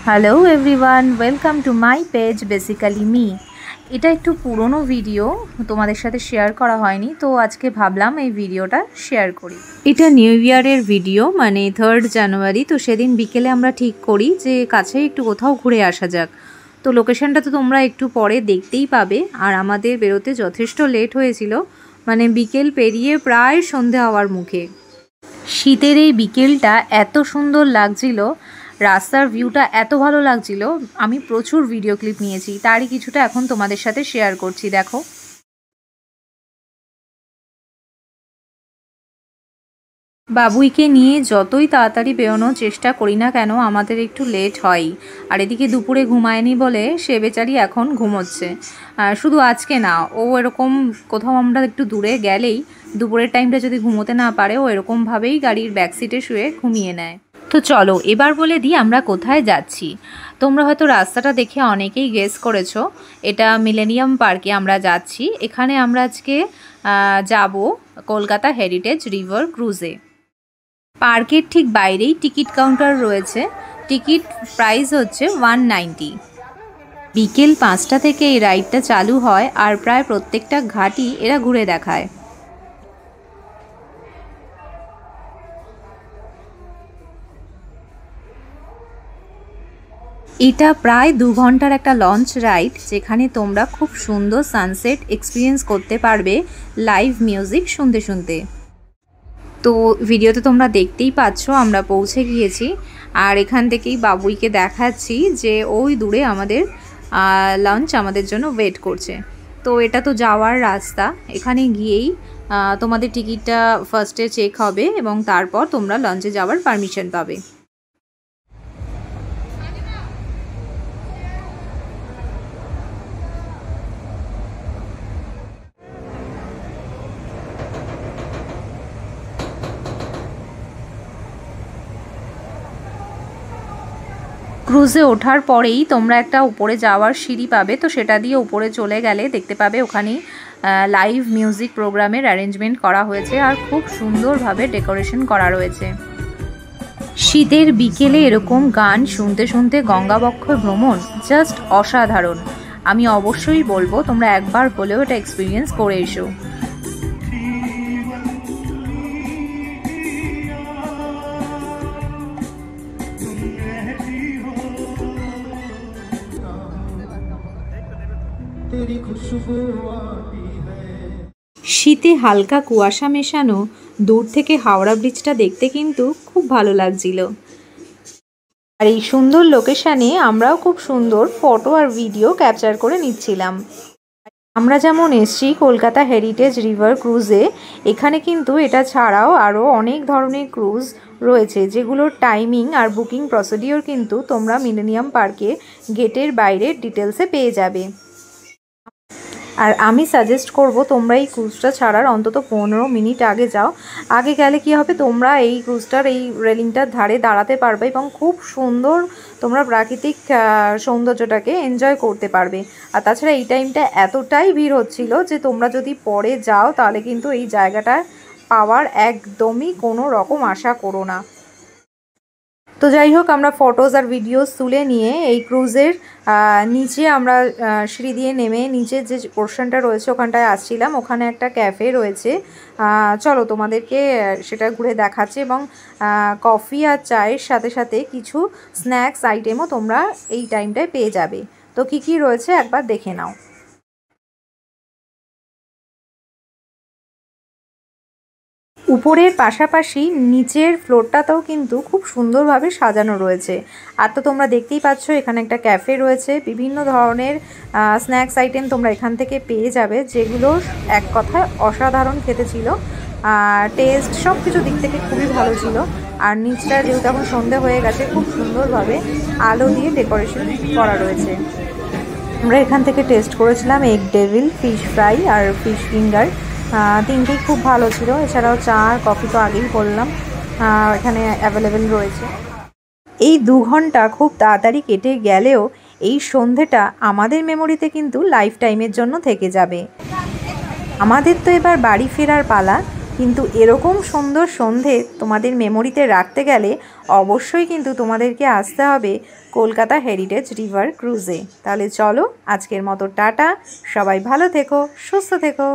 Hello everyone, welcome to my page basically me. এটা একটু পুরনো ভিডিও, তোমাদের সাথে শেয়ার করা হয়নি, তো আজকে ভাবলাম এই ভিডিওটা শেয়ার করি। এটা নিউ ইয়ারের ভিডিও, মানে 3rd জানুয়ারি। তো সেদিন বিকেলে আমরা ঠিক করি যে কাছে একটু কোথাও ঘুরে আসা যাক। তো লোকেশনটা তো তোমরা একটু পরে দেখতেই পাবে। আর আমাদের বেরোতে যথেষ্ট লেট হয়েছিল, মানে বিকেল পেরিয়ে প্রায় সন্ধে হওয়ার মুখে। শীতের এই বিকেলটা এত সুন্দর লাগছিল, রাস্তার ভিউটা এত ভালো লাগছিল, আমি প্রচুর ভিডিও ক্লিপ নিয়েছি, তারই কিছুটা এখন তোমাদের সাথে শেয়ার করছি। দেখো, বাবুইকে নিয়ে যতই তাড়াতাড়ি বেরোনোর চেষ্টা করি না কেন, আমাদের একটু লেট হয়। আর এদিকে দুপুরে ঘুমায়নি বলে সে বেচারি এখন ঘুমোচ্ছে। শুধু আজকে না, ও এরকম কোথাও আমরা একটু দূরে গেলেই দুপুরের টাইমটা যদি ঘুমোতে না পারে, ও এরকমভাবেই গাড়ির ব্যাকসিটে শুয়ে ঘুমিয়ে নেয়। তো চলো এবার বলে দিই আমরা কোথায় যাচ্ছি। তোমরা হয়তো রাস্তাটা দেখে অনেকেই গেস করেছো, এটা মিলেনিয়াম পার্কে আমরা যাচ্ছি। এখানে আমরা আজকে যাব কলকাতা হেরিটেজ রিভার ক্রুজে। পার্কের ঠিক বাইরেই টিকিট কাউন্টার রয়েছে। টিকিট প্রাইস হচ্ছে 190। বিকেল 5টা থেকে এই রাইডটা চালু হয় আর প্রায় প্রত্যেকটা ঘাটই এরা ঘুরে দেখায়। এটা প্রায় 2 ঘন্টার একটা লঞ্চ রাইড, যেখানে তোমরা খুব সুন্দর সানসেট এক্সপিরিয়েন্স করতে পারবে লাইভ মিউজিক শুনতে শুনতে। তো ভিডিওতে তোমরা দেখতেই পাচ্ছ আমরা পৌঁছে গিয়েছি, আর এখান থেকেই বাবুইকে দেখাচ্ছি যে ওই দূরে আমাদের লঞ্চ আমাদের জন্য ওয়েট করছে। তো এটা তো যাওয়ার রাস্তা, এখানে গিয়েই তোমাদের টিকিটটা ফার্স্টে চেক হবে এবং তারপর তোমরা লঞ্চে যাওয়ার পারমিশন পাবে। ক্রুজে ওঠার পরেই তোমরা একটা উপরে যাওয়ার সিঁড়ি পাবে, তো সেটা দিয়ে উপরে চলে গেলে দেখতে পাবে ওখানেই লাইভ মিউজিক প্রোগ্রামের অ্যারেঞ্জমেন্ট করা হয়েছে আর খুব সুন্দরভাবে ডেকোরেশন করা রয়েছে। শীতের বিকেলে এরকম গান শুনতে শুনতে গঙ্গাবক্ষ ভ্রমণ জাস্ট অসাধারণ। আমি অবশ্যই বলবো তোমরা একবার হলেও এটা এক্সপিরিয়েন্স করে এসো। শীতে হালকা কুয়াশা মেশানো দূর থেকে হাওড়া ব্রিজটা দেখতে কিন্তু খুব ভালো লাগছিল। আর এই সুন্দর লোকেশানে আমরাও খুব সুন্দর ফটো আর ভিডিও ক্যাপচার করে নিচ্ছিলাম। আমরা যেমন এসছি কলকাতা হেরিটেজ রিভার ক্রুজে, এখানে কিন্তু এটা ছাড়াও আরও অনেক ধরনের ক্রুজ রয়েছে, যেগুলোর টাইমিং আর বুকিং প্রসিডিওর কিন্তু তোমরা মিলেনিয়াম পার্কে গেটের বাইরে ডিটেলসে পেয়ে যাবে। আর আমি সাজেস্ট করব তোমরা এই ক্রুজটা ছাড়ার অন্তত 15 মিনিট আগে যাও। আগে গেলে কি হবে, তোমরা এই ক্রুজটার এই রেলিংটার ধারে দাঁড়াতে পারবে এবং খুব সুন্দর তোমরা প্রাকৃতিক সৌন্দর্যটাকে এনজয় করতে পারবে। আর তাছাড়া এই টাইমটা এতটাই ভিড় হচ্ছিল যে তোমরা যদি পরে যাও তাহলে কিন্তু এই জায়গাটা পাওয়ার একদমই কোনো রকম আশা করো না। তো যাই হোক, আমরা ফটোজ আর ভিডিওস তুলে নিয়ে এই ক্রুজের নিচে আমরা সিঁড়ি দিয়ে নেমে নিচে যে পোর্শনটা রয়েছে ওখানটায় আসছিলাম। ওখানে একটা ক্যাফে রয়েছে, চলো তোমাদেরকে সেটা ঘুরে দেখাচ্ছি। এবং কফি আর চায়ের সাথে সাথে কিছু স্ন্যাক্স আইটেমও তোমরা এই টাইমটায় পেয়ে যাবে। তো কি কি রয়েছে একবার দেখে নাও। উপরের পাশাপাশি নিচের ফ্লোরটাতেও কিন্তু খুব সুন্দরভাবে সাজানো রয়েছে। আর তো তোমরা দেখতেই পাচ্ছ এখানে একটা ক্যাফে রয়েছে, বিভিন্ন ধরনের স্ন্যাক্স আইটেম তোমরা এখান থেকে পেয়ে যাবে, যেগুলো এক কথায় অসাধারণ খেতে ছিল। টেস্ট সব কিছু দিক থেকে খুবই ভালো ছিল। আর নিচটা যেহেতু এখন সন্ধে হয়ে গেছে, খুব সুন্দরভাবে আলো দিয়ে ডেকোরেশন করা রয়েছে। আমরা এখান থেকে টেস্ট করেছিলাম এগ ডেভিল, ফিশ ফ্রাই আর ফিশ ফিঙ্গার, তিনটেই খুব ভালো ছিল। এছাড়াও চা আর কফি তো আগেই বললাম এখানে অ্যাভেলেবেল রয়েছে। এই 2 ঘন্টা খুব তাড়াতাড়ি কেটে গেলেও এই সন্ধেটা আমাদের মেমোরিতে কিন্তু লাইফ টাইমের জন্য থেকে যাবে। আমাদের তো এবার বাড়ি ফেরার পালা। কিন্তু এরকম সুন্দর সন্ধে তোমাদের মেমোরিতে রাখতে গেলে অবশ্যই কিন্তু তোমাদেরকে আসতে হবে কলকাতা হেরিটেজ রিভার ক্রুজে। তাহলে চলো আজকের মতো টাটা, সবাই ভালো থেকো, সুস্থ থেকো।